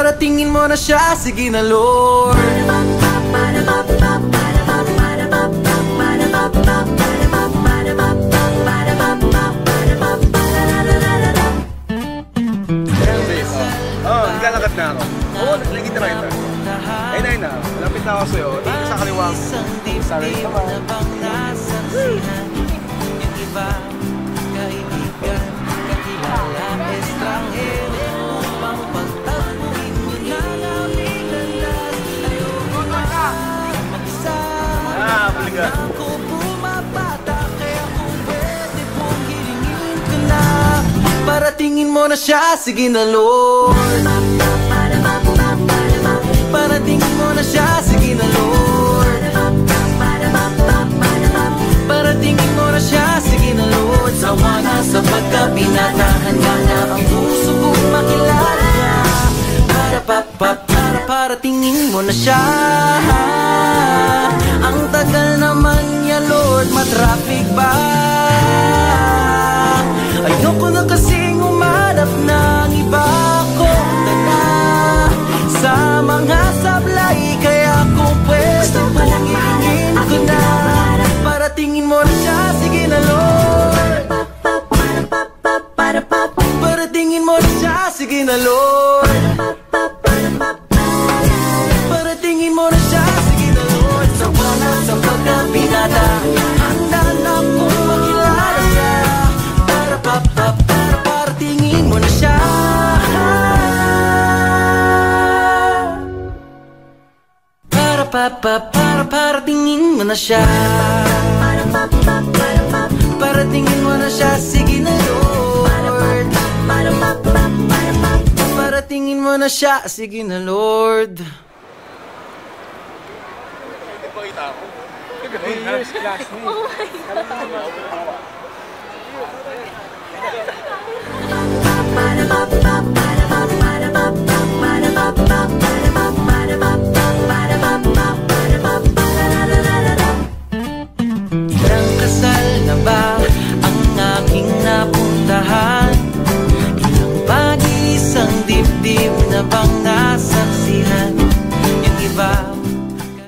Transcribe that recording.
Paratingin mo na siya, sige na Lord. Naglalakad na ako. Oo, nakikita na kita. Ayun na, malapit na ako sa'yo. Tingin ka sa kaliwa mo. Sorry naman. Balikan. Paratingin mo na siya, sige na Lord. Paratingin mo na siya, sige na Lord. Paratingin mo na siya, sige na Lord. Sawa na sa pagkabinatahan nga na ang puso kong makilala niya. Paratingin mo na siya. Ang tagal naman niya Lord, matraffic ba? Ayoko na kasing umanap ng iba kong dala sa mga sablay, kaya kung pwede pong hingin ko na. Paratingin mo na siya, sige na Lord. Paratingin mo na siya, sige na Lord. Paratingin mo na siya, sige na Lord. Sawa na sa pagkabinata, handa na kong makilala siya. Paratingin mo na siya. Paratingin mo na siya. Paratingin mo na siya, sige na Lord. Paratingin mo na siya, sige na Lord. Hindi pa kita ako. 3 years classmate. Oh my God. Ilang kasal na ba ang aking napuntahan? Ilang pag-iisang dibdib na bang